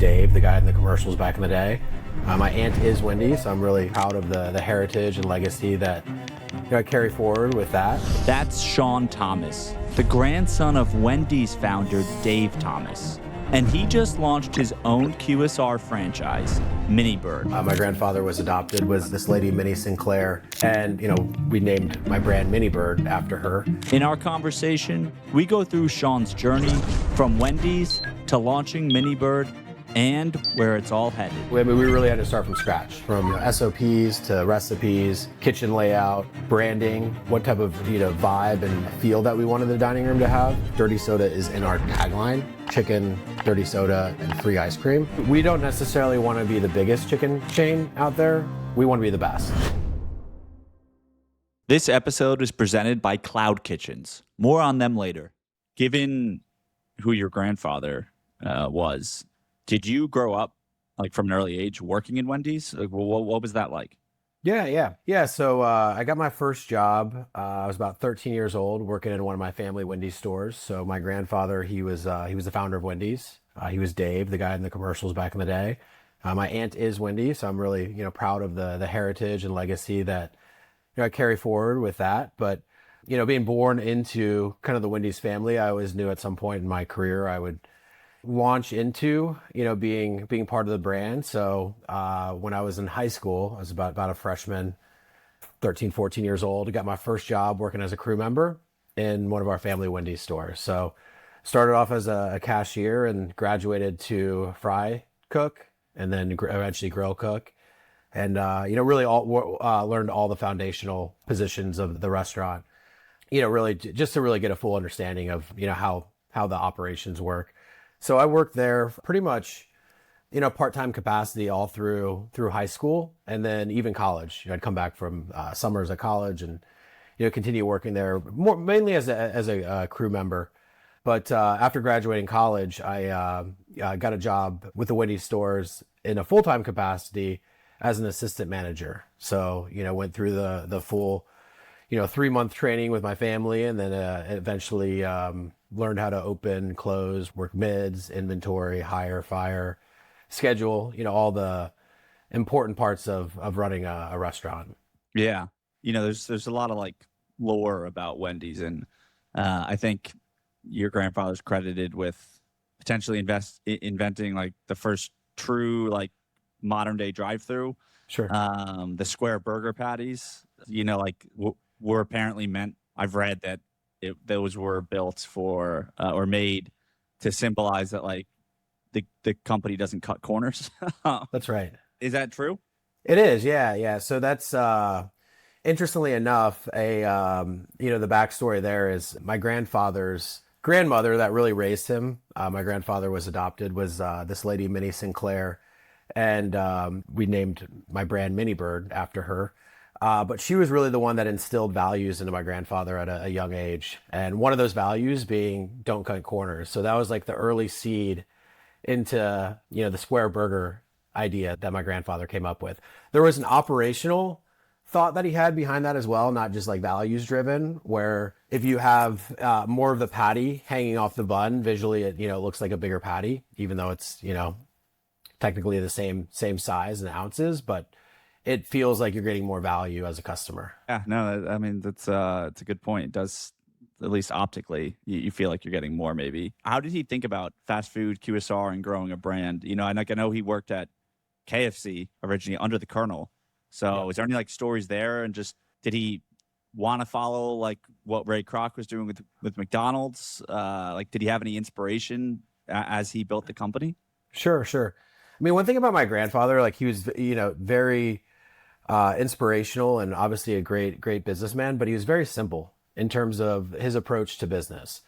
Dave, the guy in the commercials back in the day. My aunt is Wendy, so I'm really proud of the heritage and legacy that I carry forward with that. That's Sean Thomas, the grandson of Wendy's founder, Dave Thomas. And he just launched his own QSR franchise, MiniBird. My grandfather was adopted, was this lady, Minnie Sinclair, and, we named my brand MiniBird after her. In our conversation, we go through Sean's journey from Wendy's to launching MiniBird and where it's all headed. We really had to start from scratch, from SOPs to recipes, kitchen layout, branding, what type of vibe and feel that we wanted the dining room to have. Dirty soda is in our tagline: chicken, dirty soda, and free ice cream. We don't necessarily want to be the biggest chicken chain out there. We want to be the best. This episode is presented by CloudKitchens. More on them later. Given who your grandfather was, did you grow up from an early age working in Wendy's? What was that like? Yeah. So I got my first job. I was about 13 years old, working in one of my family Wendy's stores. So my grandfather, he was the founder of Wendy's. He was Dave, the guy in the commercials back in the day. My aunt is Wendy, so I'm really proud of the heritage and legacy that I carry forward with that. But being born into kind of the Wendy's family, I always knew at some point in my career I would launch into being part of the brand. So when I was in high school, I was about a freshman, 13, 14 years old. I got my first job working as a crew member in one of our family Wendy's stores. So started off as a cashier and graduated to fry cook and then eventually grill cook, and really learned all the foundational positions of the restaurant, really just to really get a full understanding of how the operations work. So I worked there pretty much, part-time capacity all through high school, and then even college. I'd come back from summers at college and continue working there mainly as a crew member. But after graduating college, I got a job with the Wendy's stores in a full-time capacity as an assistant manager. So went through the full 3-month training with my family, and then eventually learned how to open, close, work mids, inventory, hire, fire, schedule, all the important parts of running a restaurant. Yeah. There's a lot of lore about Wendy's, and I think your grandfather's credited with potentially inventing the first true modern day drive-through. Sure. The square burger patties, were apparently meant. I've read that those were built for or made to symbolize that the company doesn't cut corners. That's right. Is that true? It is. Yeah. So that's interestingly enough, the backstory there is my grandfather's grandmother that really raised him. My grandfather was adopted, was this lady, Minnie Sinclair, and we named my brand MiniBird after her. But she was really the one that instilled values into my grandfather at a young age. And one of those values being don't cut corners. So that was the early seed into, the square burger idea that my grandfather came up with. There was an operational thought that he had behind that as well, not just values driven, where if you have more of the patty hanging off the bun, visually it, looks like a bigger patty, even though it's, technically the same size and ounces, but it feels like you're getting more value as a customer. Yeah, no, I mean, it's a good point. It does, at least optically, you feel like you're getting more maybe. How did he think about fast food, QSR, and growing a brand? And I know he worked at KFC originally under the Colonel. So is there any stories there? And just, did he want to follow what Ray Kroc was doing with McDonald's? Did he have any inspiration as he built the company? Sure. I mean, one thing about my grandfather, he was, very inspirational and obviously a great businessman, but he was very simple in terms of his approach to business.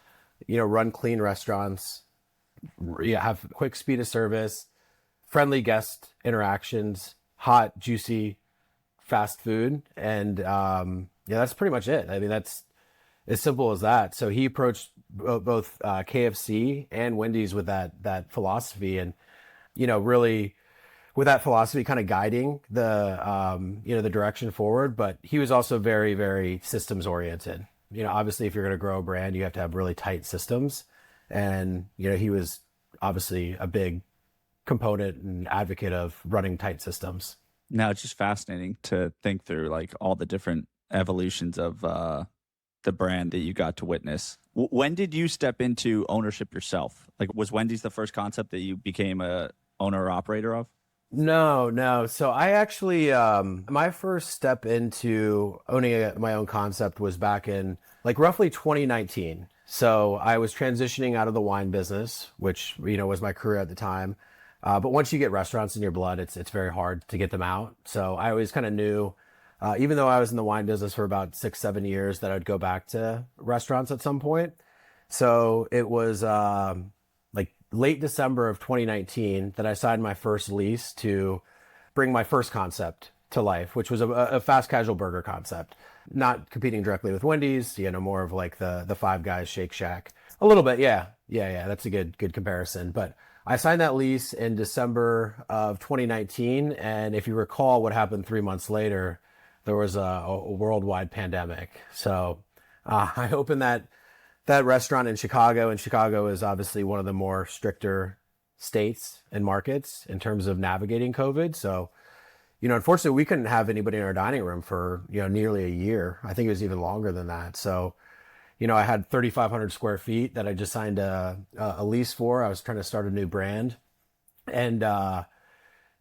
Run clean restaurants, have quick speed of service, friendly guest interactions, hot, juicy, fast food. And that's pretty much it. I mean, that's as simple as that. So he approached both KFC and Wendy's with that philosophy, and really with that philosophy kind of guiding the direction forward. But he was also very, very systems oriented. Obviously if you're going to grow a brand, you have to have really tight systems. And, he was obviously a big component and advocate of running tight systems. Now it's just fascinating to think through like all the different evolutions of the brand that you got to witness. When did you step into ownership yourself? Like, was Wendy's the first concept that you became a owner or operator of? No, no. So I actually, my first step into owning my own concept was back in like roughly 2019. So I was transitioning out of the wine business, which, was my career at the time. But once you get restaurants in your blood, it's very hard to get them out. So I always kind of knew, even though I was in the wine business for about 6, 7 years, that I'd go back to restaurants at some point. So it was like late December of 2019 that I signed my first lease to bring my first concept to life, which was a fast casual burger concept, not competing directly with Wendy's, more of like the Five Guys Shake Shack. A little bit, yeah, yeah. That's a good comparison. But I signed that lease in December of 2019, and if you recall, what happened 3 months later, there was a worldwide pandemic. So I opened that restaurant in Chicago, and Chicago is obviously one of the more stricter states and markets in terms of navigating COVID. So, unfortunately, we couldn't have anybody in our dining room for, nearly a year. I think it was even longer than that. So, I had 3,500 square feet that I just signed a lease for. I was trying to start a new brand. And yeah,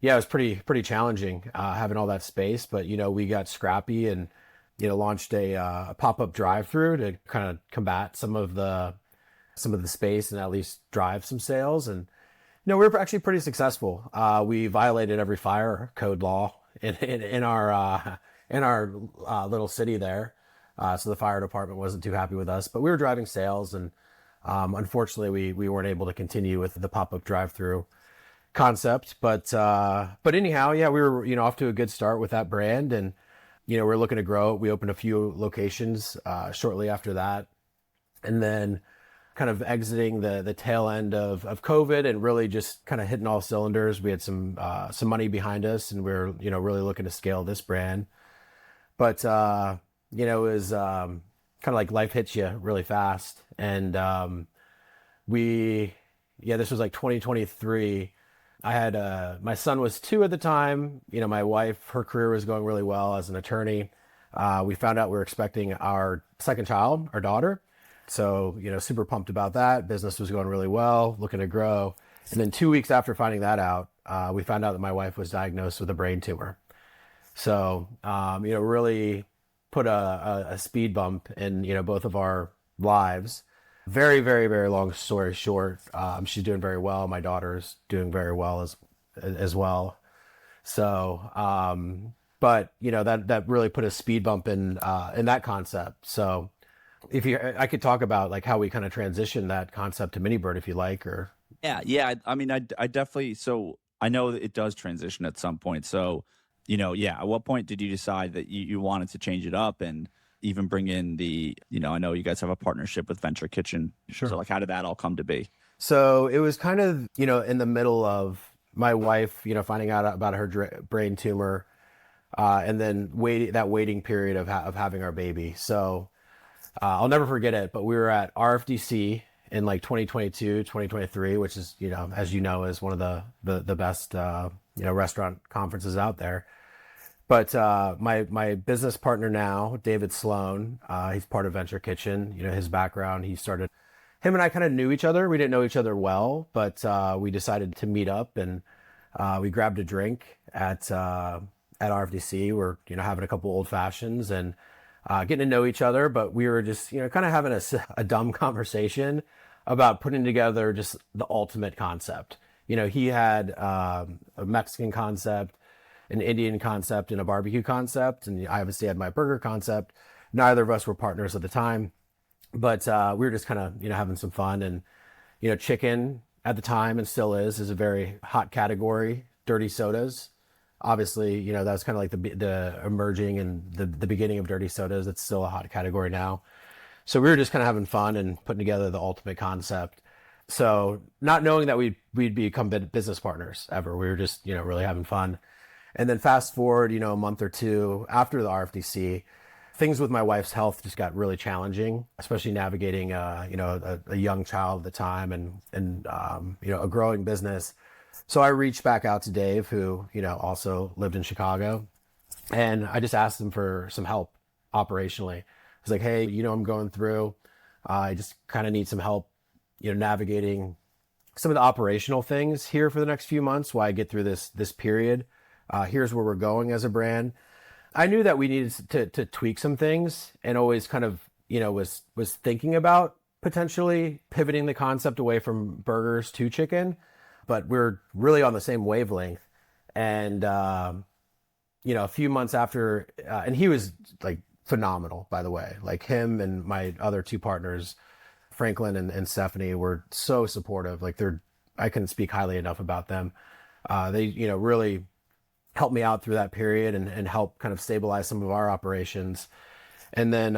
it was pretty challenging having all that space. But, we got scrappy and, launched a pop-up drive-through to kind of combat some of the space and at least drive some sales. And we were actually pretty successful. We violated every fire code law in our little city there. So the fire department wasn't too happy with us, but we were driving sales, and unfortunately we weren't able to continue with the pop-up drive-through concept. But anyhow, yeah, we were off to a good start with that brand, and we're looking to grow. We opened a few locations shortly after that, and then kind of exiting the tail end of COVID and really just kind of hitting all cylinders. We had some money behind us, and we're really looking to scale this brand. But it was kind of like life hits you really fast, and this was like 2023. I had my son was 2 at the time. My wife, her career was going really well as an attorney. We found out we were expecting our second child, our daughter. So, super pumped about that. Business was going really well, looking to grow. And then 2 weeks after finding that out, we found out that my wife was diagnosed with a brain tumor. So, really put a speed bump in, both of our lives. Very, very, very long story short, she's doing very well. My daughter's doing very well as well. So, but that really put a speed bump in that concept. So, I could talk about like how we kind of transitioned that concept to MiniBird if you like, or Yeah. I mean, I definitely. So I know that it does transition at some point. So, yeah. At what point did you decide that you wanted to change it up and even bring in the? I know you guys have a partnership with Venture Kitchen. Sure. So, like, how did that all come to be? So it was kind of, in the middle of my wife, finding out about her brain tumor, and then waiting period of having our baby. So I'll never forget it, but we were at RFDC in like 2022, 2023, which is, as is one of the best, restaurant conferences out there. But my business partner now, David Sloan, he's part of Venture Kitchen. His background, him and I kind of knew each other. We didn't know each other well, but we decided to meet up, and we grabbed a drink at RFDC. We're having a couple old fashions and getting to know each other, but we were just kind of having a dumb conversation about putting together just the ultimate concept. He had a Mexican concept, an Indian concept, and a barbecue concept, and I obviously had my burger concept. Neither of us were partners at the time, but we were just kind of having some fun. And chicken at the time, and still is a very hot category. Dirty sodas, obviously, that was kind of like the emerging and the beginning of dirty sodas. It's still a hot category now. So we were just kind of having fun and putting together the ultimate concept. So not knowing that we'd become business partners ever. We were just really having fun. And then fast forward, a month or two after the RFDC, things with my wife's health just got really challenging, especially navigating, a young child at the time, and a growing business. So I reached back out to Dave, who, also lived in Chicago, and I just asked him for some help operationally. I was like, hey, I'm going through, I just kind of need some help, navigating some of the operational things here for the next few months while I get through this period. Here's where we're going as a brand. I knew that we needed to tweak some things, and always kind of, was thinking about potentially pivoting the concept away from burgers to chicken, but we're really on the same wavelength. And a few months after, and he was like phenomenal, by the way. Like, him and my other two partners, Franklin and Stephanie, were so supportive. Like, I couldn't speak highly enough about them. They, really helped me out through that period, and help kind of stabilize some of our operations. And then,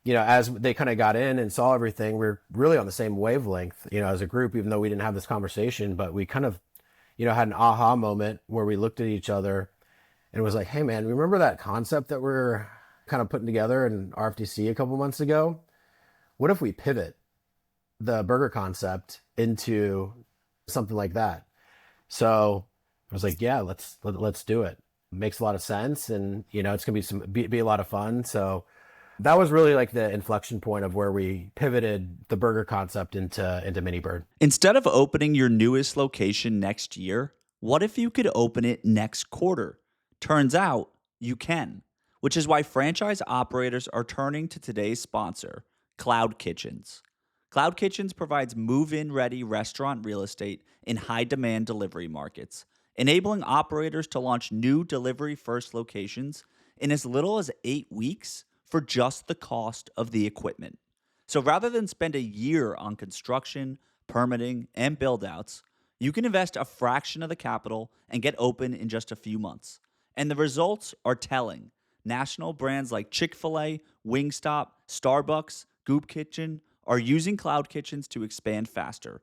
as they kind of got in and saw everything, we're really on the same wavelength, as a group, even though we didn't have this conversation. But we kind of, had an aha moment where we looked at each other and was like, hey, man, remember that concept that we're kind of putting together in RFDC a couple months ago? What if we pivot the burger concept into something like that? So I was like, yeah, let's do it. Makes a lot of sense, and it's gonna be a lot of fun. So that was really like the inflection point of where we pivoted the burger concept into MiniBird. Instead of opening your newest location next year, what if you could open it next quarter? Turns out you can, which is why franchise operators are turning to today's sponsor, CloudKitchens. CloudKitchens provides move-in ready restaurant real estate in high-demand delivery markets, enabling operators to launch new delivery-first locations in as little as 8 weeks for just the cost of the equipment. So rather than spend a year on construction, permitting, and build-outs, you can invest a fraction of the capital and get open in just a few months. And the results are telling. National brands like Chick-fil-A, Wingstop, Starbucks, Goop Kitchen are using Cloud Kitchens to expand faster.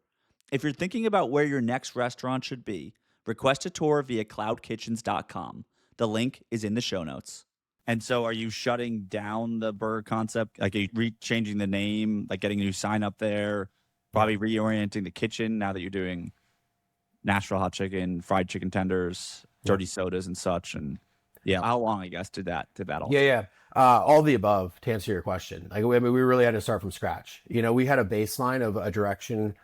If you're thinking about where your next restaurant should be, request a tour via cloudkitchens.com. The link is in the show notes. And so are you shutting down the burger concept? Like, are you changing the name, like getting a new sign up there, probably reorienting the kitchen now that you're doing Nashville hot chicken, fried chicken tenders, dirty sodas and such? And yeah, how long, I guess, did that all Yeah, take? yeah. All the above, to answer your question. Like, I mean, we really had to start from scratch. We had a baseline of a direction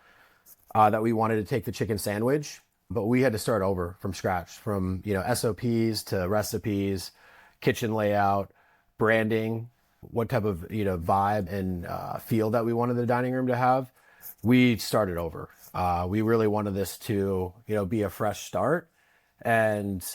that we wanted to take the chicken sandwich, but we had to start over from scratch, from SOPs to recipes, kitchen layout, branding, what type of vibe and feel that we wanted the dining room to have. We started over. We really wanted this to be a fresh start, and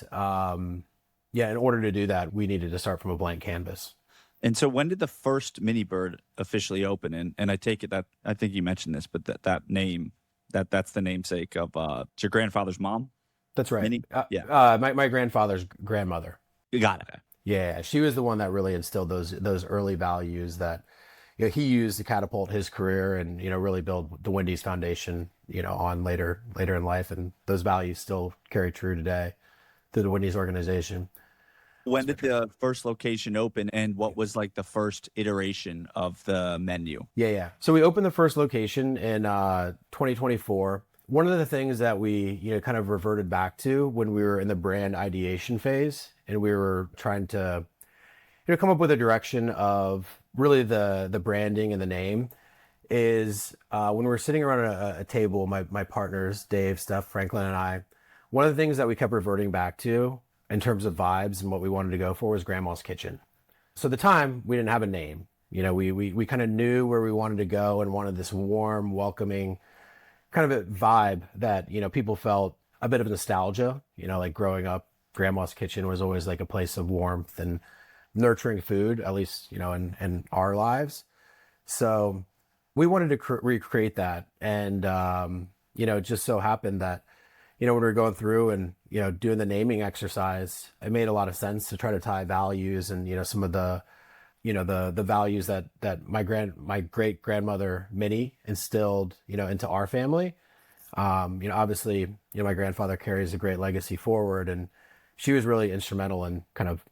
yeah, in order to do that, we needed to start from a blank canvas. And so when did the first Mini Bird officially open? And I take it that, I think you mentioned this, but that name, that's the namesake of it's your grandfather's mom, That's right. Minnie? Yeah. My grandfather's grandmother. You got it. Yeah, she was the one that really instilled those early values that he used to catapult his career, and really build the Wendy's foundation on later in life, and those values still carry true today through the Wendy's organization. When did the first location open, and what was like the first iteration of the menu? Yeah, yeah. So we opened the first location in 2024. One of the things that we kind of reverted back to when we were in the brand ideation phase, and we were trying to come up with a direction of really the branding and the name, is when we were sitting around a table, my partners, Dave, Steph, Franklin, and I, one of the things that we kept reverting back to in terms of vibes and what we wanted to go for was Grandma's Kitchen. So at the time, we didn't have a name. We kind of knew where we wanted to go, and wanted this warm, welcoming kind of a vibe that, people felt a bit of nostalgia. Like, growing up, Grandma's Kitchen was always like a place of warmth and nurturing food, at least, in our lives. So we wanted to recreate that. And, it just so happened that, when we were going through and, doing the naming exercise, it made a lot of sense to try to tie values and, some of the, the values that my great grandmother Minnie instilled, into our family. Obviously, my grandfather carries a great legacy forward, and she was really instrumental in kind of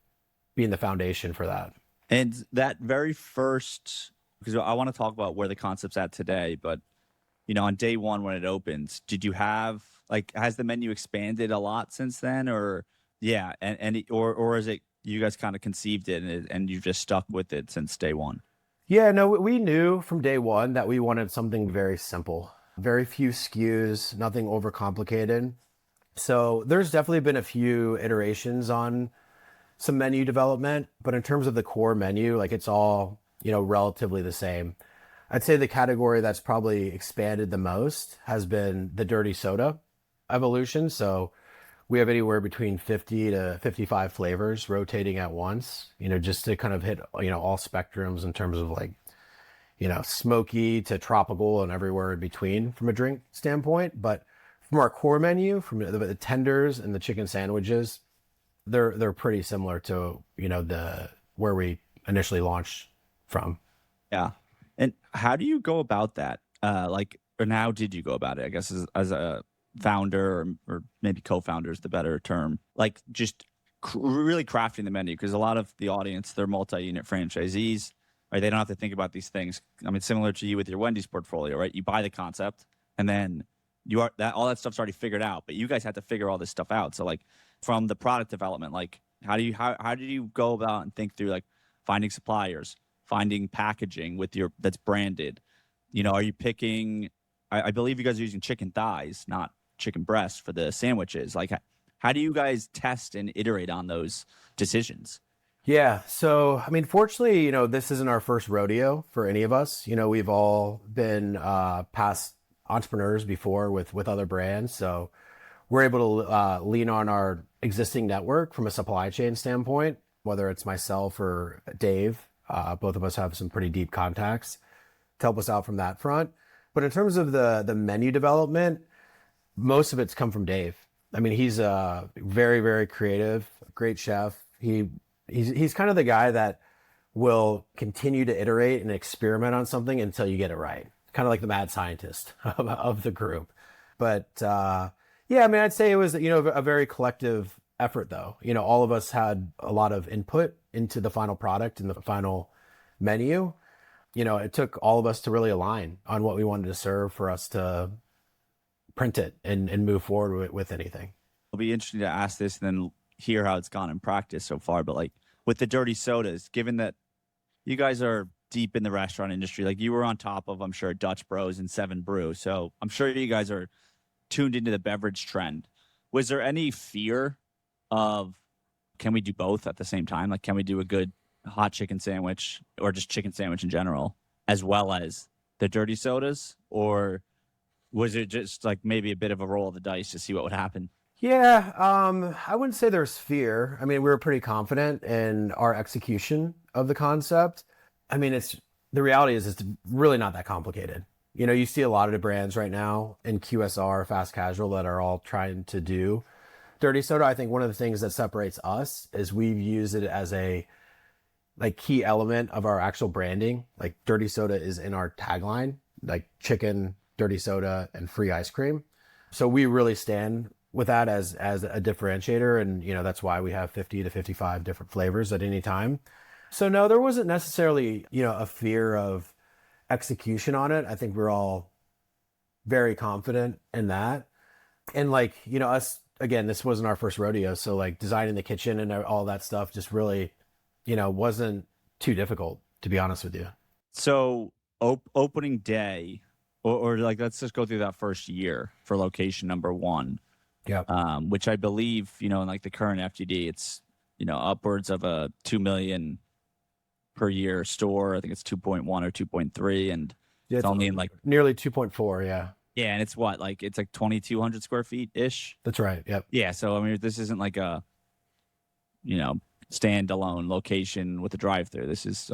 being the foundation for that. And that very first, because I want to talk about where the concept's at today, but on day one when it opens, did you have Like, has the menu expanded a lot since then, or yeah, or is it you guys kind of conceived it and you've just stuck with it since day one? Yeah, no, we knew from day one that we wanted something very simple, very few SKUs, nothing overcomplicated. So there's definitely been a few iterations on some menu development, but in terms of the core menu, like it's all, relatively the same. I'd say the category that's probably expanded the most has been the dirty soda evolution. So we have anywhere between 50 to 55 flavors rotating at once, just to kind of hit, all spectrums in terms of like, smoky to tropical and everywhere in between from a drink standpoint. But from our core menu, from the tenders and the chicken sandwiches, they're pretty similar to, the where we initially launched from. Yeah. And how do you go about that? Or how did you go about it? I guess as a founder or maybe co-founder is the better term. Like just really crafting the menu because a lot of the audience, they're multi-unit franchisees, right? They don't have to think about these things. I mean, similar to you with your Wendy's portfolio, right? You buy the concept and then all that stuff's already figured out, but you guys had to figure all this stuff out. So like from the product development, like how do you go about and think through like finding suppliers, finding packaging that's branded? Are you picking? I believe you guys are using chicken thighs, not chicken breasts for the sandwiches. Like, how do you guys test and iterate on those decisions? Yeah. So, I mean, fortunately, this isn't our first rodeo for any of us. We've all been past entrepreneurs before with other brands. So we're able to lean on our existing network from a supply chain standpoint, whether it's myself or Dave. Both of us have some pretty deep contacts to help us out from that front. But in terms of the menu development, most of it's come from Dave. I mean, he's a very, very creative, great chef. He's kind of the guy that will continue to iterate and experiment on something until you get it right. Kind of like the mad scientist of the group. But yeah, I mean, I'd say it was, a very collective effort though. All of us had a lot of input into the final product and the final menu. It took all of us to really align on what we wanted to serve for us to print it and move forward with anything. It'll be interesting to ask this and then hear how it's gone in practice so far. But like with the dirty sodas, given that you guys are deep in the restaurant industry, like you were on top of, I'm sure, Dutch Bros and Seven Brew. So I'm sure you guys are tuned into the beverage trend. Was there any fear of, can we do both at the same time? Like, can we do a good hot chicken sandwich or just chicken sandwich in general, as well as the dirty sodas? Or was it just like maybe a bit of a roll of the dice to see what would happen? Yeah, I wouldn't say there's fear. I mean, we were pretty confident in our execution of the concept. I mean, the reality is it's really not that complicated. You see a lot of the brands right now in QSR, fast casual, that are all trying to do dirty soda. I think one of the things that separates us is we've used it as a like key element of our actual branding. Like dirty soda is in our tagline, like chicken, dirty soda, and free ice cream. So we really stand with that as a differentiator, and that's why we have 50 to 55 different flavors at any time. So no, there wasn't necessarily a fear of execution on it. I think we're all very confident in that. And like, us, again, this wasn't our first rodeo. So like designing the kitchen and all that stuff just really, wasn't too difficult, to be honest with you. So opening day, or like, let's just go through that first year for location number one. Yeah. Which I believe, in like the current FTD, it's, upwards of a 2 million per year store. I think it's 2.1 or 2.3. And Yeah, it's only in like nearly 2.4. Yeah. Yeah, and it's what, like it's like 2,200 square feet ish. That's right. Yep. Yeah, so I mean, this isn't like a, standalone location with a drive-through. This is,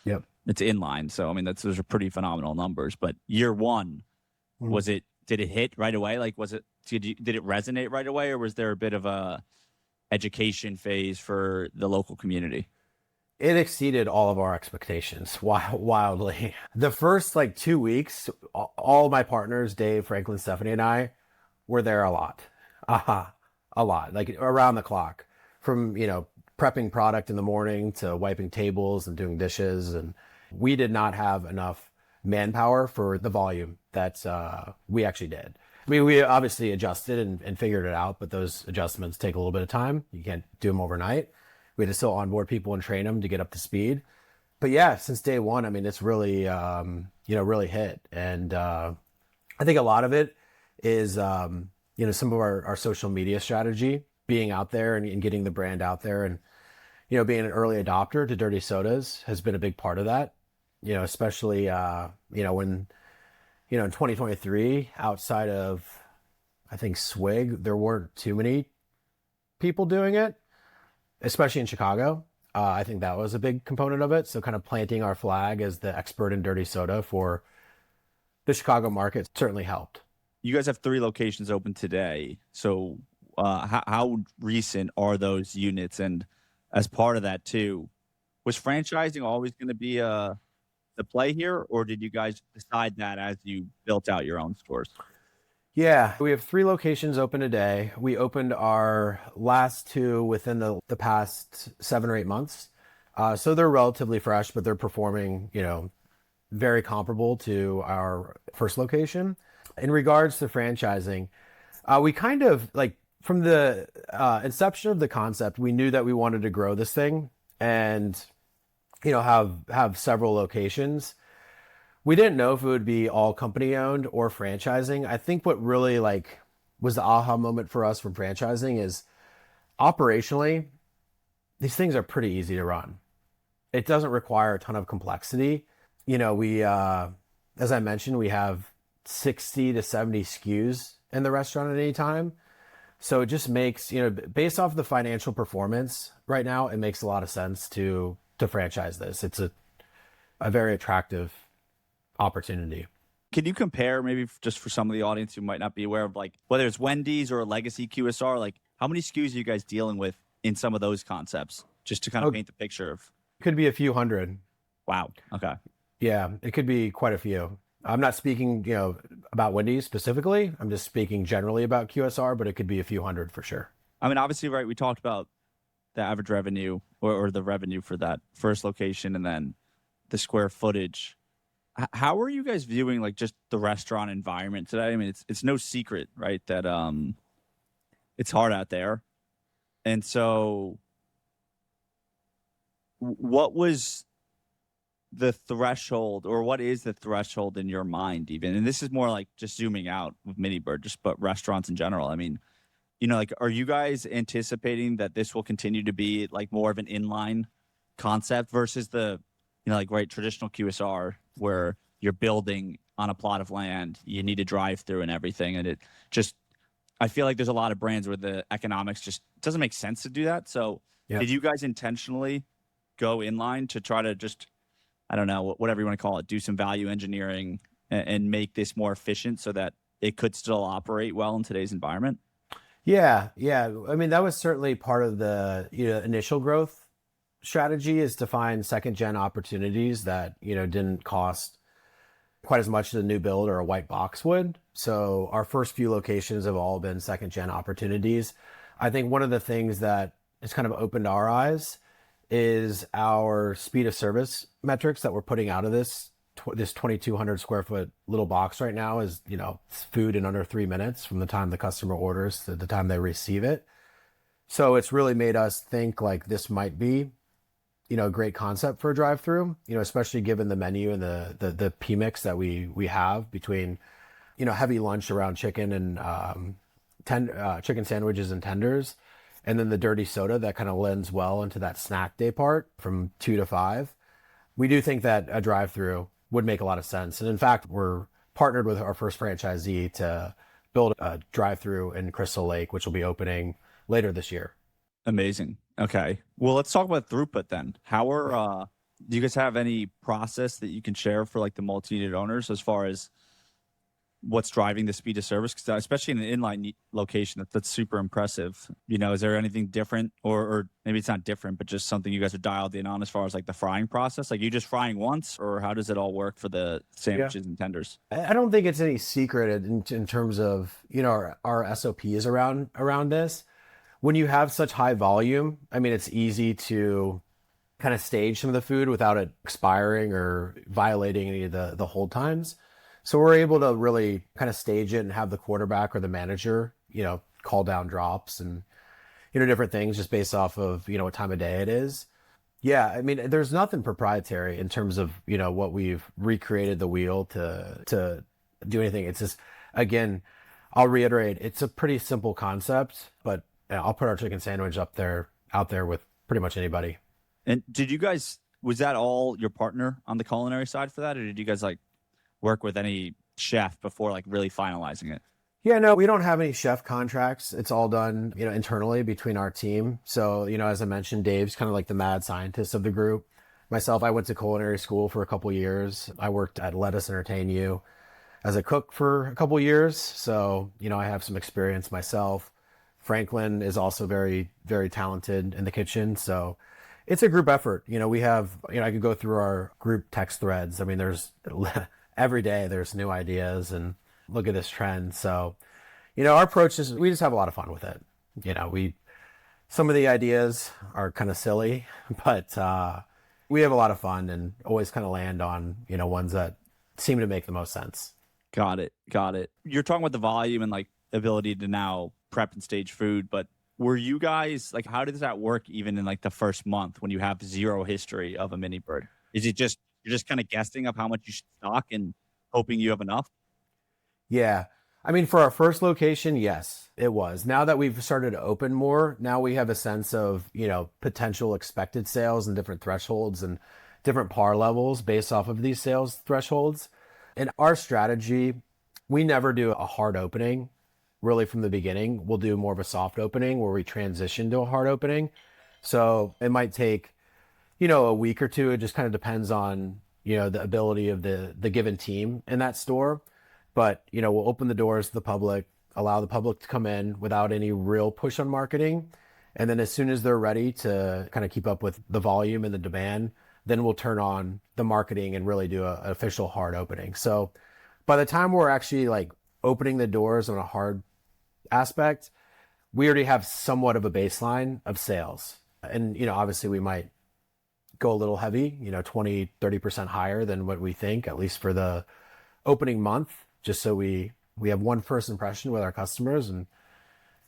Yep. It's inline. So I mean, those are pretty phenomenal numbers. But year one, did it hit right away? Like, did it resonate right away, or was there a bit of a education phase for the local community? It exceeded all of our expectations wildly. The first like 2 weeks, all my partners, Dave, Franklin, Stephanie, and I were there a lot. A lot, like around the clock, from, prepping product in the morning to wiping tables and doing dishes. And we did not have enough manpower for the volume that we actually did. I mean, we obviously adjusted and figured it out, but those adjustments take a little bit of time. You can't do them overnight. We had to still onboard people and train them to get up to speed. But yeah, since day one, I mean, it's really, really hit. And I think a lot of it is, some of our social media strategy, being out there and getting the brand out there, and, being an early adopter to dirty sodas has been a big part of that, especially, when, in 2023, outside of, I think, Swig, there weren't too many people doing it, especially in Chicago. I think that was a big component of it. So kind of planting our flag as the expert in dirty soda for the Chicago market certainly helped. You guys have 3 locations open today. So how recent are those units? And as part of that too, was franchising always going to be the play here, or did you guys decide that as you built out your own stores? Yeah, we have 3 locations open today. We opened our last 2 within the past 7 or 8 months. So they're relatively fresh, but they're performing, very comparable to our first location. In regards to franchising, we kind of like from the inception of the concept, we knew that we wanted to grow this thing and, have several locations. We didn't know if it would be all company owned or franchising. I think what really was the aha moment for us from franchising is operationally, these things are pretty easy to run. It doesn't require a ton of complexity. We, as I mentioned, we have 60 to 70 SKUs in the restaurant at any time. So it just makes, based off the financial performance right now, it makes a lot of sense to franchise this. It's a very attractive opportunity. Can you compare, maybe just for some of the audience who might not be aware of, whether it's Wendy's or a legacy QSR, how many SKUs are you guys dealing with in some of those concepts, just to kind of paint the picture of? Could be a few hundred. Wow. Okay. Yeah, it could be quite a few. I'm not speaking, about Wendy's specifically. I'm just speaking generally about QSR, but it could be a few hundred for sure. I mean, obviously, right, we talked about the average revenue or the revenue for that first location and then the square footage. How are you guys viewing just the restaurant environment today? I mean, it's no secret, right, that it's hard out there. And so what was the threshold, or what is the threshold in your mind even? And this is more just zooming out with MiniBird, just but restaurants in general. I mean, are you guys anticipating that this will continue to be more of an inline concept versus the, right, traditional QSR where you're building on a plot of land, you need a drive-through and everything. And I feel like there's a lot of brands where the economics just doesn't make sense to do that. So Did you guys intentionally go inline to try to just, I don't know, whatever you want to call it, do some value engineering and make this more efficient so that it could still operate well in today's environment? Yeah. I mean, that was certainly part of the initial growth strategy, is to find second gen opportunities that didn't cost quite as much as a new build or a white box would. So our first few locations have all been second gen opportunities. I think one of the things that has kind of opened our eyes is our speed of service metrics that we're putting out of this 2,200 square foot little box right now is, food in under 3 minutes from the time the customer orders to the time they receive it. So it's really made us think this might be, a great concept for a drive-through, especially given the menu and the P mix that we have between, heavy lunch around chicken and chicken sandwiches and tenders, and then the dirty soda that kind of lends well into that snack day part from 2 to 5. We do think that a drive-through would make a lot of sense. And in fact, we're partnered with our first franchisee to build a drive-through in Crystal Lake, which will be opening later this year. Amazing. Okay. Well, let's talk about throughput then. Do you guys have any process that you can share for the multi-unit owners as far as what's driving the speed of service? Because especially in an inline location, that's super impressive. Is there anything different, or maybe it's not different, but just something you guys are dialed in on as far as the frying process? You just frying once, or how does it all work for the sandwiches and tenders? I don't think it's any secret in terms of our SOPs around this. When you have such high volume, I mean, it's easy to kind of stage some of the food without it expiring or violating any of the hold times. So we're able to really kind of stage it and have the quarterback or the manager, call down drops and, different things just based off of, what time of day it is. Yeah, I mean, there's nothing proprietary in terms of, what we've recreated the wheel to do anything. It's just, again, I'll reiterate, it's a pretty simple concept, but I'll put our chicken sandwich out there with pretty much anybody. And did you guys, was that all your partner on the culinary side for that? Or did you guys like work with any chef before like really finalizing it? Yeah, no, we don't have any chef contracts. It's all done, internally between our team. So, as I mentioned, Dave's kind of like the mad scientist of the group. Myself, I went to culinary school for a couple years. I worked at Let Us Entertain You as a cook for a couple years. So, I have some experience myself. Franklin is also very, very talented in the kitchen. So it's a group effort. We have, I could go through our group text threads. I mean, there's every day there's new ideas and look at this trend. So, our approach is we just have a lot of fun with it. Some of the ideas are kind of silly, but we have a lot of fun and always kind of land on, ones that seem to make the most sense. Got it. Got it. You're talking about the volume and like the ability to now prep and stage food, but were you guys like, how does that work even in like the first month when you have zero history of a mini bird? Is it just, you're just kind of guessing of how much you should stock and hoping you have enough? Yeah. I mean, for our first location, yes, it was. Now that we've started to open more, now we have a sense of, potential expected sales and different thresholds and different par levels based off of these sales thresholds. And our strategy, we never do a hard opening really from the beginning. We'll do more of a soft opening where we transition to a hard opening. So it might take, a week or two. It just kind of depends on, the ability of the given team in that store. But, we'll open the doors to the public, allow the public to come in without any real push on marketing. And then as soon as they're ready to kind of keep up with the volume and the demand, then we'll turn on the marketing and really do an official hard opening. So by the time we're actually like opening the doors on a hard aspect, we already have somewhat of a baseline of sales. And, obviously we might go a little heavy, 20, 30% higher than what we think, at least for the opening month, just so we have one first impression with our customers and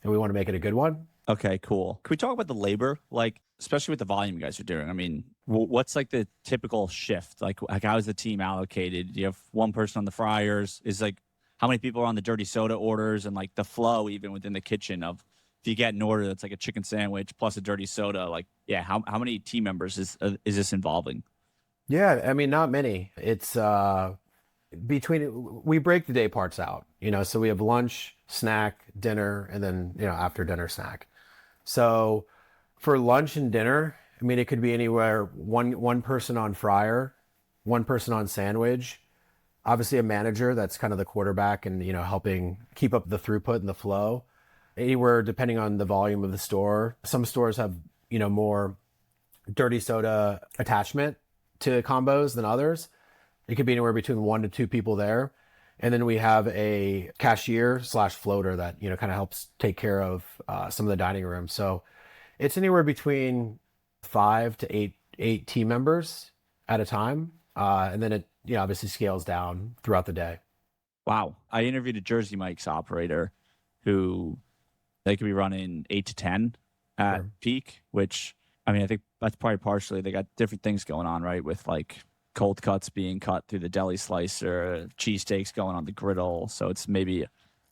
we want to make it a good one. Okay, cool. Can we talk about the labor? Like, especially with the volume you guys are doing. I mean, what's like the typical shift? Like how is the team allocated? Do you have one person on the fryers? Is like, how many people are on the dirty soda orders and like the flow even within the kitchen of if you get an order that's like a chicken sandwich plus a dirty soda, like, yeah, how many team members is this involving? Yeah, I mean, not many. It's we break the day parts out, so we have lunch, snack, dinner, and then, after dinner snack. So for lunch and dinner, I mean, it could be anywhere one person on fryer, one person on sandwich, obviously a manager that's kind of the quarterback and, helping keep up the throughput and the flow. Anywhere depending on the volume of the store. Some stores have, more dirty soda attachment to combos than others. It could be anywhere between 1 to 2 people there. And then we have a cashier / floater that, kind of helps take care of some of the dining rooms. So it's anywhere between 5 to 8 team members at a time. And then it, obviously scales down throughout the day. Wow. I interviewed a Jersey Mike's operator who they could be running 8 to 10 at Sure. peak, which I mean, I think that's probably partially they got different things going on, right? With like cold cuts being cut through the deli slicer, cheesesteaks going on the griddle. So it's maybe a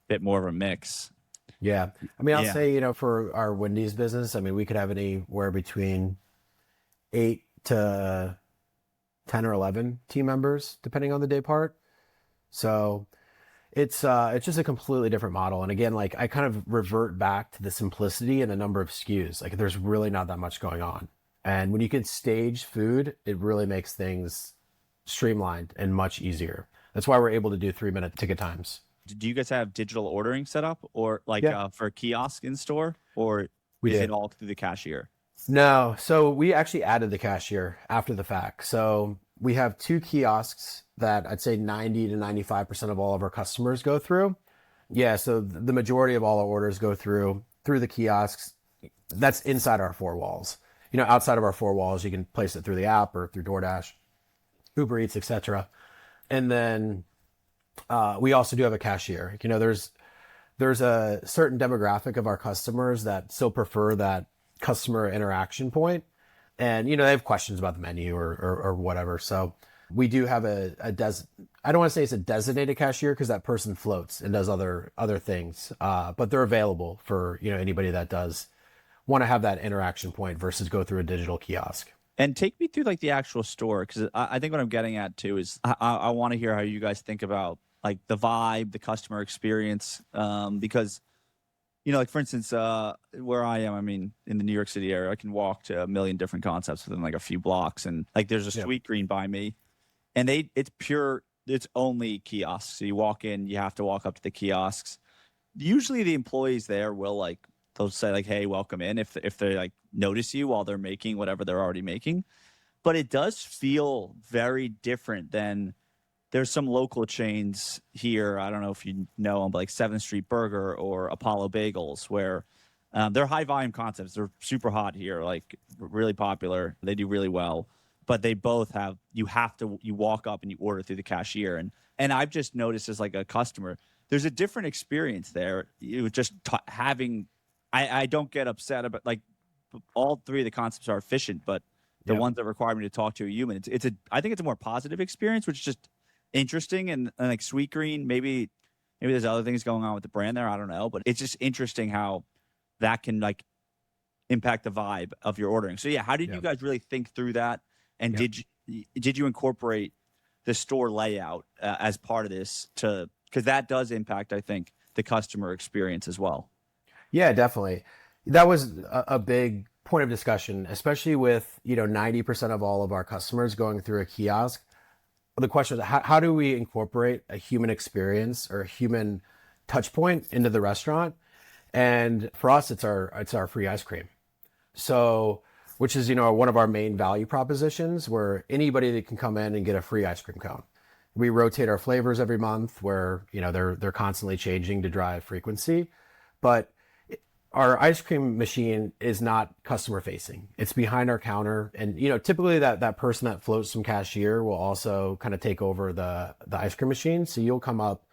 bit more of a mix. Yeah. I mean, I'll Yeah. say, for our Wendy's business, I mean, we could have anywhere between 8 to 10 or 11 team members, depending on the day part. So it's just a completely different model. And again, like I kind of revert back to the simplicity and the number of SKUs. Like there's really not that much going on. And when you can stage food, it really makes things streamlined and much easier. That's why we're able to do 3-minute ticket times. Do you guys have digital ordering set up or like Yeah, for a kiosk in store or we is it do. all through the cashier? No, so we actually added the cashier after the fact. So we have 2 kiosks that I'd say 90 to 95% of all of our customers go through. Yeah, so the majority of all our orders go through the kiosks. That's inside our 4 walls. Outside of our 4 walls, you can place it through the app or through DoorDash, Uber Eats, etc. And then We also do have a cashier. There's a certain demographic of our customers that still prefer that customer interaction point, and they have questions about the menu or whatever. So we do have I don't want to say it's a designated cashier because that person floats and does other things, but they're available for anybody that does want to have that interaction point versus go through a digital kiosk. And take me through like the actual store, because I think what I'm getting at too is I want to hear how you guys think about like the vibe, the customer experience, because like for instance, where I am, I mean, in the New York City area, I can walk to a million different concepts within like a few blocks, and like there's a Yeah. Sweet Green by me, and it's only kiosks. So you walk in, you have to walk up to the kiosks. Usually the employees there will like they'll say like, "Hey, welcome in," if they like notice you while they're making whatever they're already making. But it does feel very different than there's some local chains here. I don't know if you know them, but like 7th Street Burger or Apollo Bagels, where they're high volume concepts. They're super hot here, like really popular. They do really well, but they both have you walk up and you order through the cashier, and I've just noticed as like a customer, there's a different experience there. You just having, I don't get upset about like all three of the concepts are efficient, but the Yeah. ones that require me to talk to a human, I think it's a more positive experience, which is just interesting and like Sweet Green, maybe there's other things going on with the brand there. I don't know, but it's just interesting how that can like impact the vibe of your ordering. So yeah, how did Yeah. you guys really think through that? And Yeah. did you incorporate the store layout as part of this because that does impact, I think, the customer experience as well. Yeah, definitely. That was a big point of discussion, especially with 90% of all of our customers going through a kiosk. The question is, how do we incorporate a human experience or a human touch point into the restaurant? And for us, it's our free ice cream. So, which is one of our main value propositions, where anybody that can come in and get a free ice cream cone. We rotate our flavors every month, where they're constantly changing to drive frequency, but our ice cream machine is not customer facing. It's behind our counter. And, typically that person that floats some cashier will also kind of take over the ice cream machine. So you'll come up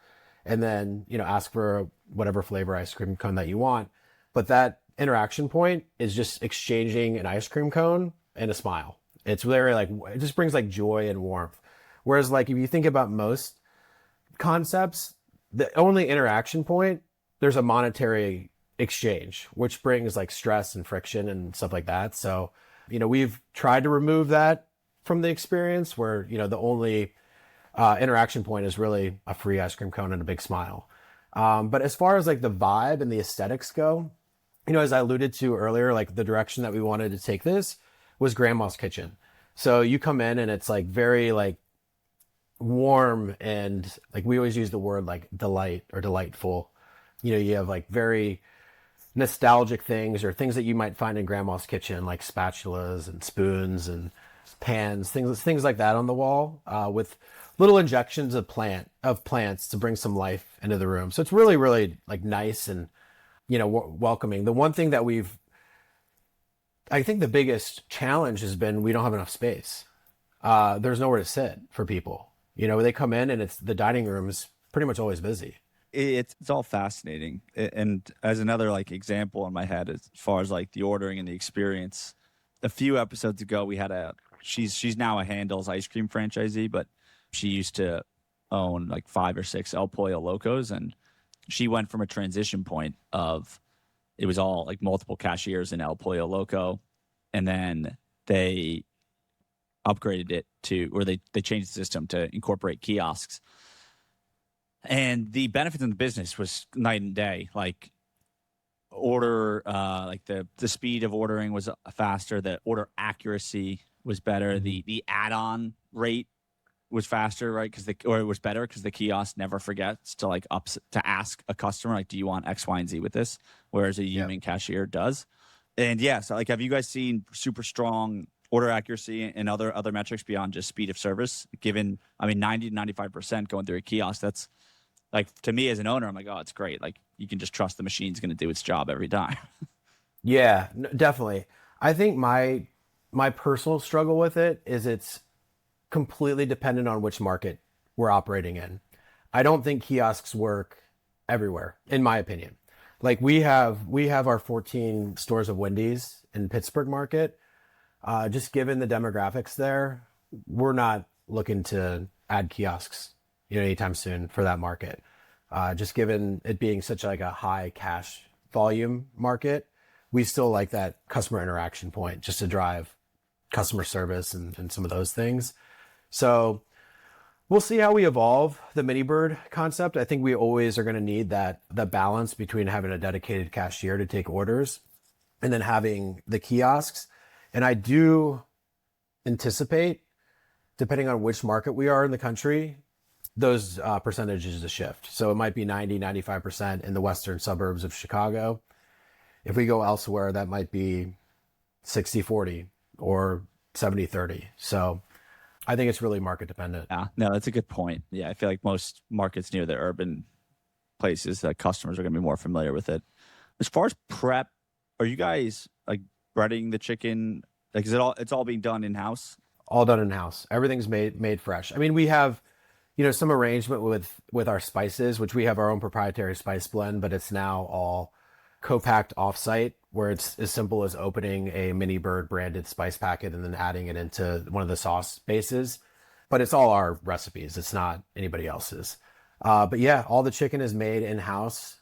and then, ask for whatever flavor ice cream cone that you want. But that interaction point is just exchanging an ice cream cone and a smile. It's very like, it just brings like joy and warmth. Whereas like, if you think about most concepts, the only interaction point, there's a monetary exchange, which brings like stress and friction and stuff like that. So, we've tried to remove that from the experience, where, the only interaction point is really a free ice cream cone and a big smile. But as far as like the vibe and the aesthetics go, as I alluded to earlier, like the direction that we wanted to take this was grandma's kitchen. So you come in and it's like very like warm, and like we always use the word like delight or delightful. You have like very nostalgic things or things that you might find in grandma's kitchen, like spatulas and spoons and pans, things like that on the wall, with little injections of plants to bring some life into the room. So it's really, really like nice and welcoming. The one thing that I think the biggest challenge has been we don't have enough space. There's nowhere to sit for people. They come in and it's the dining room is pretty much always busy. It's all fascinating. And as another like example in my head, as far as like the ordering and the experience, a few episodes ago we had she's now a Handles ice cream franchisee, but she used to own like 5 or 6 El Pollo Locos, and she went from a transition point of it was all like multiple cashiers in El Pollo Loco, and then they upgraded it or they changed the system to incorporate kiosks. And the benefits in the business was night and day. Like like the speed of ordering was faster. The order accuracy was better. The add-on rate was faster, right? Or it was better because the kiosk never forgets to to ask a customer like, do you want X, Y, and Z with this? Whereas a human cashier does. And yeah, so like, have you guys seen super strong order accuracy and other metrics beyond just speed of service? Given, I mean, 90 to 95% going through a kiosk, that's like, to me as an owner, I'm like, oh, it's great. Like, you can just trust the machine's going to do its job every time. Yeah, definitely. I think my personal struggle with it is it's completely dependent on which market we're operating in. I don't think kiosks work everywhere, in my opinion. Like we have our 14 stores of Wendy's in Pittsburgh market. Just given the demographics there, we're not looking to add kiosks, anytime soon for that market. Just given it being such like a high cash volume market, we still like that customer interaction point just to drive customer service and some of those things. So we'll see how we evolve the MiniBird concept. I think we always are going to need that the balance between having a dedicated cashier to take orders and then having the kiosks. And I do anticipate, depending on which market we are in the country, those percentages to shift. So it might be 90, 95% in the western suburbs of Chicago. If we go elsewhere, that might be 60-40 or 70-30. So I think it's really market dependent. Yeah, no, that's a good point. Yeah, I feel like most markets near the urban places, that customers are going to be more familiar with it. As far as prep, are you guys like breading the chicken? Like, is it all? It's all being done in house. All done in house. Everything's made fresh. I mean, we have, some arrangement with our spices, which we have our own proprietary spice blend, but it's now all co-packed offsite, where it's as simple as opening a MiniBird branded spice packet and then adding it into one of the sauce bases. But it's all our recipes. It's not anybody else's. But yeah, all the chicken is made in house.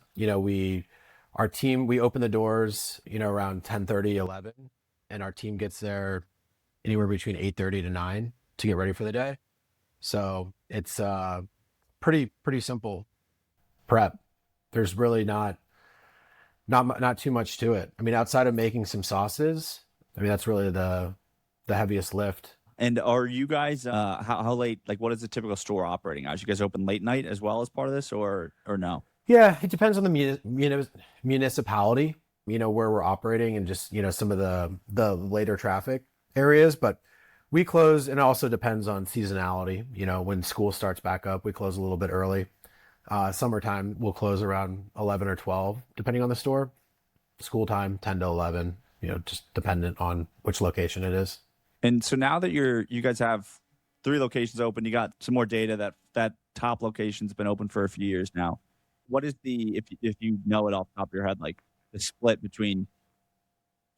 Our team, we open the doors, around 10:30, 11, and our team gets there anywhere between 8:30 to 9 to get ready for the day. So it's pretty simple prep. There's really not too much to it. I mean, outside of making some sauces, I mean that's really the heaviest lift. And are you guys how late? Like, what is the typical store operating hours? You guys open late night as well as part of this, or no? Yeah, it depends on the municipality, where we're operating and just, some of the later traffic areas, but we close, and it also depends on seasonality. When school starts back up, we close a little bit early. Summertime, we'll close around 11 or 12, depending on the store. School time, 10 to 11, just dependent on which location it is. And so now that you guys have 3 locations open, you got some more data that top location's been open for a few years now. What is if you know it off the top of your head, like the split between,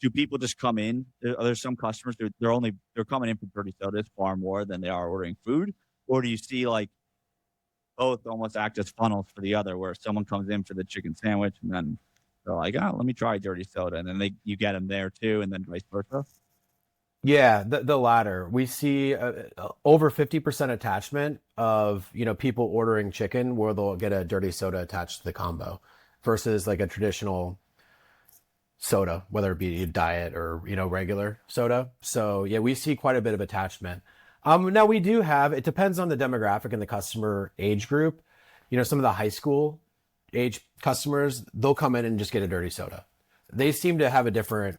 do people just come in? There's some customers they're coming in for dirty sodas far more than they are ordering food, or do you see like both almost act as funnels for the other, where someone comes in for the chicken sandwich and then they're like, oh, let me try dirty soda, and then you get them there too, and then vice versa? Yeah, the latter. We see over 50% attachment of, people ordering chicken where they'll get a dirty soda attached to the combo versus like a traditional soda, whether it be diet or, regular soda. So yeah, we see quite a bit of attachment. Now we do have, it depends on the demographic and the customer age group. Some of the high school age customers, they'll come in and just get a dirty soda. They seem to have a different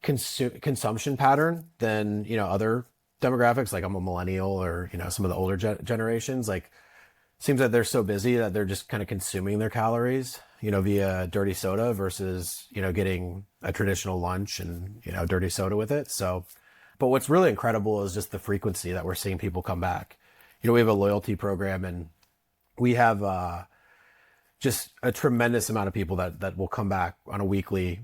consumption pattern than, other demographics. Like I'm a millennial, or, some of the older generations, like seems that they're so busy that they're just kind of consuming their calories, via dirty soda versus, getting a traditional lunch and, dirty soda with it. So, but what's really incredible is just the frequency that we're seeing people come back. We have a loyalty program, and we have just a tremendous amount of people that will come back on a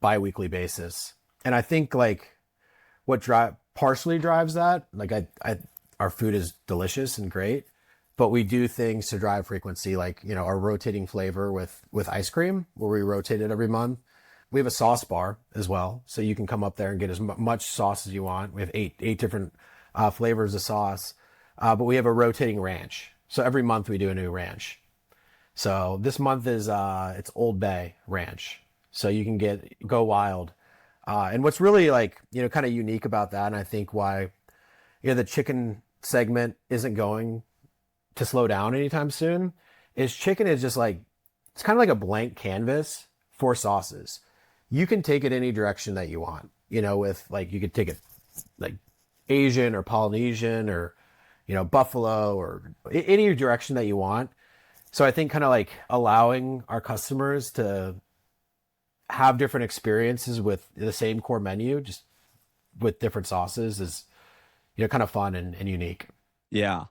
bi-weekly basis. And I think like what partially drives that, like our food is delicious and great, but we do things to drive frequency, like, our rotating flavor with ice cream, where we rotate it every month. We have a sauce bar as well, so you can come up there and get as much sauce as you want. We have eight different flavors of sauce, but we have a rotating ranch. So every month we do a new ranch. So this month is it's Old Bay Ranch, so you can go wild. And what's really like, kind of unique about that, and I think why, the chicken segment isn't going to slow down anytime soon, is chicken is just like, it's kind of like a blank canvas for sauces. You can take it any direction that you want, with like, you could take it like Asian or Polynesian or, buffalo, or any direction that you want. So I think kind of like allowing our customers to have different experiences with the same core menu, just with different sauces, is, kind of fun and unique. Yeah.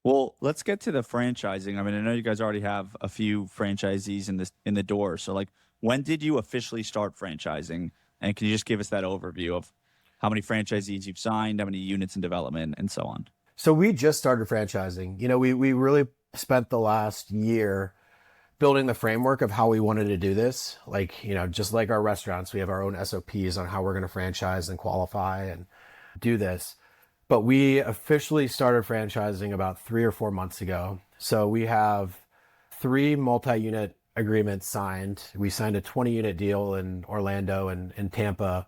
Well, let's get to the franchising. I mean, I know you guys already have a few franchisees in the door. So like when did you officially start franchising? And can you just give us that overview of how many franchisees you've signed, how many units in development, and so on? So we just started franchising. We really spent the last year building the framework of how we wanted to do this. Like, just like our restaurants, we have our own SOPs on how we're going to franchise and qualify and do this. But we officially started franchising about 3 or 4 months ago. So we have 3 multi-unit agreements signed. We signed a 20-unit deal in Orlando and in Tampa a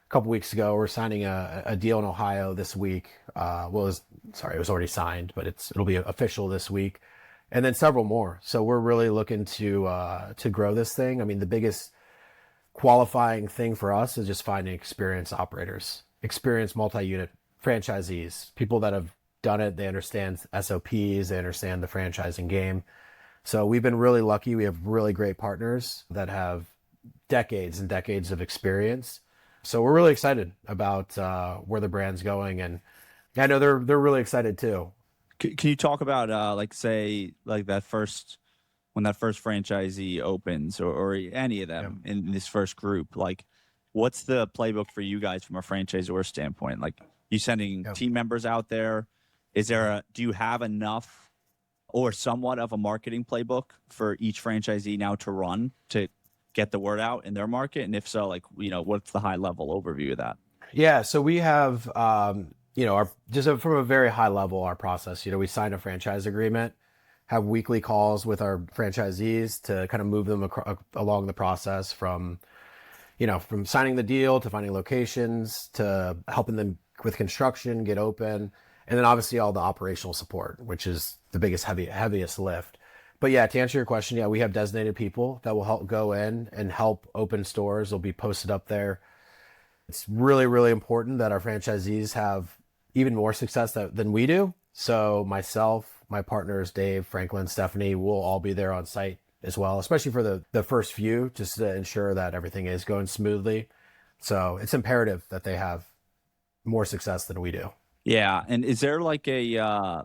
couple weeks ago. We're signing a deal in Ohio this week. It was already signed, but it'll be official this week, and then several more. So we're really looking to grow this thing. I mean, the biggest qualifying thing for us is just finding experienced operators, experienced multi-unit franchisees, people that have done it. They understand SOPs, they understand the franchising game. So we've been really lucky. We have really great partners that have decades and decades of experience. So we're really excited about where the brand's going, and I know they're really excited too. Can you talk about like say like that first when that first franchisee opens or any of them in this first group, like what's the playbook for you guys from a franchisor standpoint? Like you sending team members out there? Do you have enough or somewhat of a marketing playbook for each franchisee now to run to get the word out in their market? And if so, like, what's the high level overview of that? Yeah, so we have, from a very high level, our process. We sign a franchise agreement, have weekly calls with our franchisees to kind of move them along the process from signing the deal to finding locations to helping them with construction, get open, and then obviously all the operational support, which is the biggest, heaviest lift. But yeah, to answer your question, yeah, we have designated people that will help go in and help open stores. They'll be posted up there. It's really, really important that our franchisees have even more success than we do. So myself, my partners, Dave, Franklin, Stephanie, will all be there on site as well, especially for the first few, just to ensure that everything is going smoothly. So it's imperative that they have more success than we do. Yeah. And is there like again,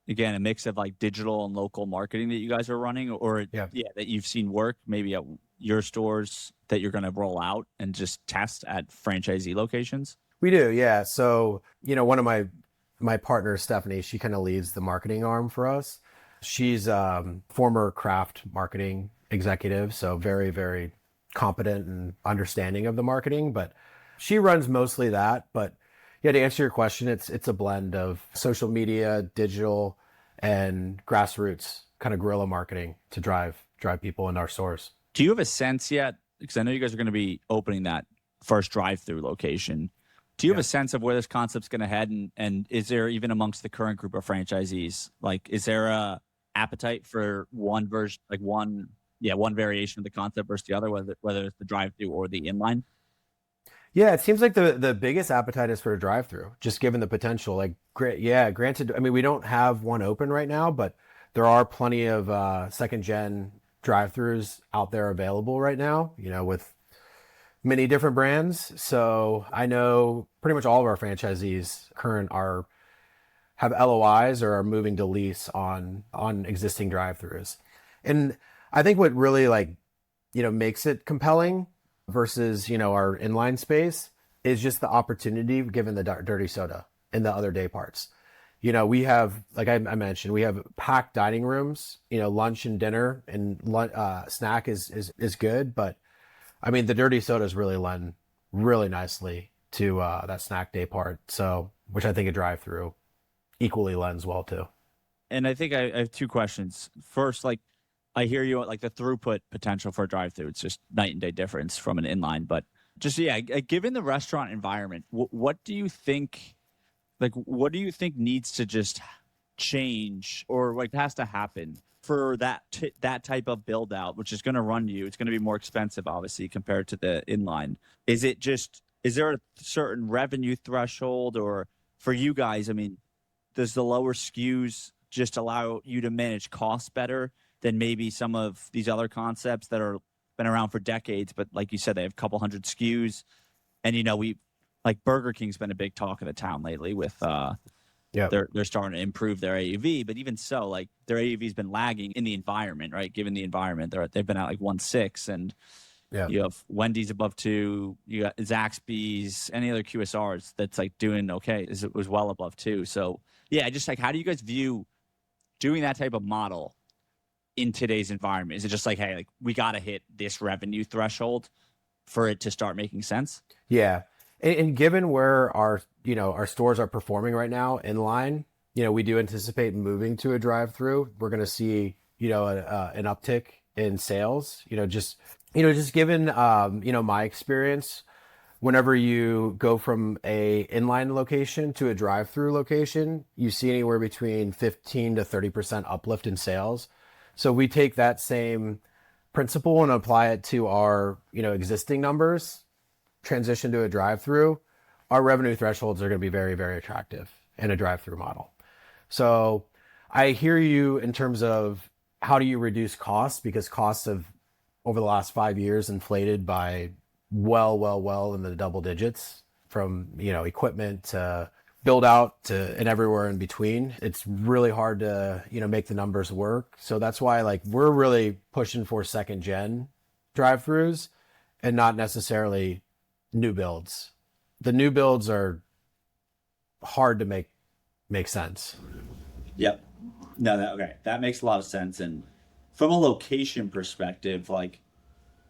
a mix of like digital and local marketing that you guys are running or that you've seen work maybe at your stores that you're going to roll out and just test at franchisee locations? We do, yeah. So, one of my partners, Stephanie, she kind of leads the marketing arm for us. She's former Kraft marketing executive, so very, very competent and understanding of the marketing, but she runs mostly that. But yeah, to answer your question, it's a blend of social media, digital, and grassroots kind of guerrilla marketing to drive people into our stores. Do you have a sense yet? Because I know you guys are going to be opening that first drive-through location. Do you have a sense of where this concept's going to head? And is there even amongst the current group of franchisees, like, is there a appetite for one version, like one variation of the concept versus the other, whether it's the drive-through or the inline? Yeah, it seems like the biggest appetite is for a drive-through, just given the potential. Like, granted, I mean, we don't have one open right now, but there are plenty of second-gen drive-throughs out there available right now, with many different brands. So I know pretty much all of our franchisees have LOIs or are moving to lease on existing drive-throughs. And I think what really makes it compelling versus, our inline space is just the opportunity given the dirty soda and the other day parts. We have, like I mentioned, we have packed dining rooms, lunch and dinner and snack is good. But I mean, the dirty sodas really lend really nicely to that snack day part. So, which I think a drive-through equally lends well to. And I think I have two questions. First, like, I hear you like the throughput potential for a drive-through. It's just night and day difference from an inline. But just given the restaurant environment, what do you think? Like, what do you think needs to just change or like has to happen for that type of build out, which is going to run you? It's going to be more expensive, obviously, compared to the inline. Is there a certain revenue threshold, or for you guys? I mean, does the lower SKUs just allow you to manage costs better than maybe some of these other concepts that are been around for decades, but like you said, they have a couple hundred SKUs. And we like Burger King's been a big talk of the town lately with Yep. they're starting to improve their AUV, but even so, like their AUV's been lagging in the environment, right? Given the environment, they've been at like 1.6, and Yep. you have Wendy's above 2, you got Zaxby's, any other QSRs that's like doing okay is it was well above 2. So yeah, just like how do you guys view doing that type of model in today's environment? Is it just like, hey, like we got to hit this revenue threshold for it to start making sense? Yeah. And given where our stores are performing right now in line, we do anticipate moving to a drive-through. We're going to see, an uptick in sales, just given, my experience, whenever you go from a inline location to a drive-through location, you see anywhere between 15 to 30% uplift in sales. So we take that same principle and apply it to our, existing numbers, transition to a drive-through, our revenue thresholds are going to be very, very attractive in a drive-through model. So I hear you in terms of how do you reduce costs, because costs have over the last 5 years inflated by well in the double digits, from equipment to build out to and everywhere in between. It's really hard to make the numbers work. So that's why like we're really pushing for second gen drive-throughs and not necessarily new builds. The new builds are hard to make sense. Yep. No, that makes a lot of sense. And from a location perspective, like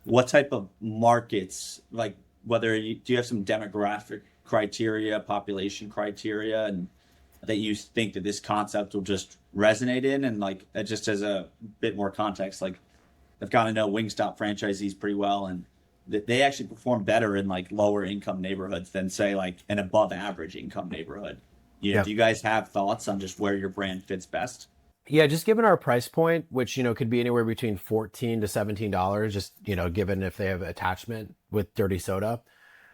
what type of markets, like do you have some demographic criteria, population criteria, and that you think that this concept will just resonate in? And like just as a bit more context, like I've got to know Wingstop franchisees pretty well, and they actually perform better in like lower income neighborhoods than say like an above average income neighborhood. Yeah. Do you guys have thoughts on just where your brand fits best? Yeah, just given our price point, which could be anywhere between $14 to $17, just given if they have attachment with dirty soda,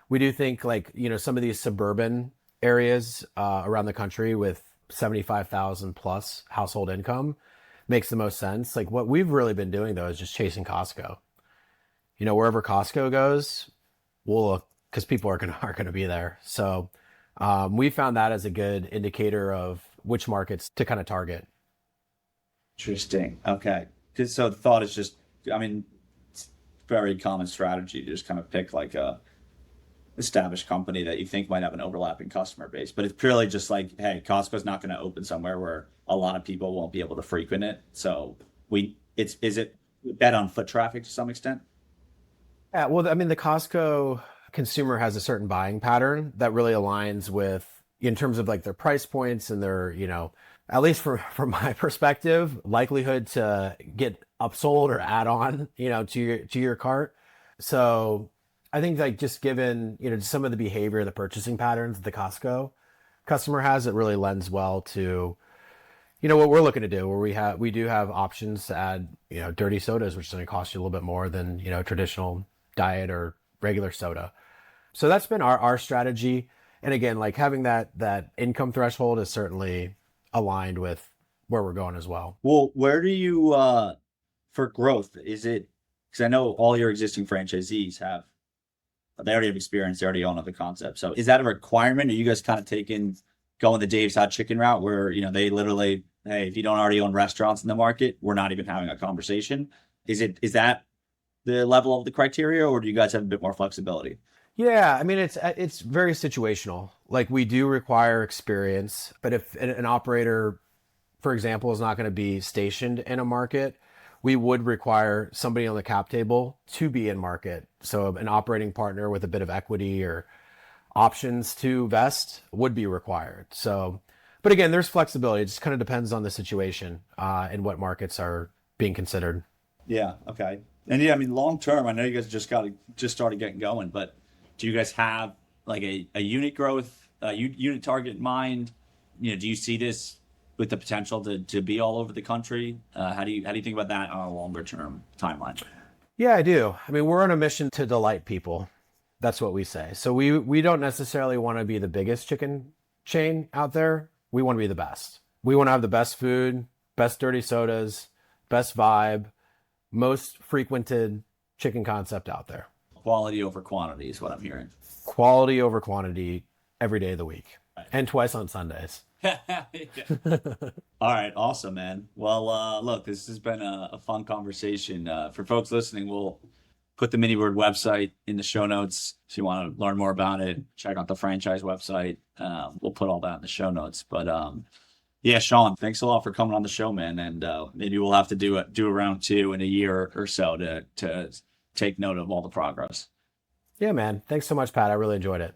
we do think like some of these suburban areas around the country with 75,000 plus household income makes the most sense. Like what we've really been doing though is just chasing Costco. Wherever Costco goes, we'll look because people are gonna be there. So we found that as a good indicator of which markets to kind of target. Interesting. Okay. 'Cause so the thought is just, I mean, it's very common strategy to just kind of pick like a established company that you think might have an overlapping customer base, but it's purely just like, hey, Costco's not going to open somewhere where a lot of people won't be able to frequent it. So is it bet on foot traffic to some extent? Yeah, well, I mean, the Costco consumer has a certain buying pattern that really aligns with, in terms of like their price points and their, at least from my perspective, likelihood to get upsold or add on, to your cart. So I think like just given, some of the behavior, the purchasing patterns the Costco customer has, it really lends well to, what we're looking to do, where we do have options to add, dirty sodas, which is going to cost you a little bit more than, traditional diet or regular soda. So that's been our strategy. And again, like having that income threshold is certainly aligned with where we're going as well. Well, where do you, for growth, is it, because I know all your existing franchisees they already have experience, they already own the concept. So is that a requirement? Are you guys kind of going the Dave's Hot Chicken route where, they literally, hey, if you don't already own restaurants in the market, we're not even having a conversation? Is that the level of the criteria, or do you guys have a bit more flexibility? Yeah, I mean it's very situational. Like we do require experience, but if an operator, for example, is not going to be stationed in a market, we would require somebody on the cap table to be in market. So an operating partner with a bit of equity or options to vest would be required. So, but again, there's flexibility. It just kind of depends on the situation and what markets are being considered. Yeah. Okay. And yeah, I mean, long term, I know you guys just started getting going, but do you guys have like a unit growth, unit target in mind? Do you see this with the potential to be all over the country? How do you think about that on a longer term timeline? Yeah, I do. I mean, we're on a mission to delight people. That's what we say. So we don't necessarily want to be the biggest chicken chain out there. We want to be the best. We want to have the best food, best dirty sodas, best vibe, most frequented chicken concept out there. Quality over quantity is what I'm hearing. Quality over quantity every day of the week. and twice on Sundays. Yeah. All right, awesome, man. Well, look, this has been a fun conversation. For folks listening, we'll put the MiniBird website in the show notes. If you want to learn more about it, check out the franchise website. We'll put all that in the show notes. But yeah, Sean, thanks a lot for coming on the show, man. And maybe we'll have to do a round two in a year or so to take note of all the progress. Yeah, man. Thanks so much, Pat. I really enjoyed it.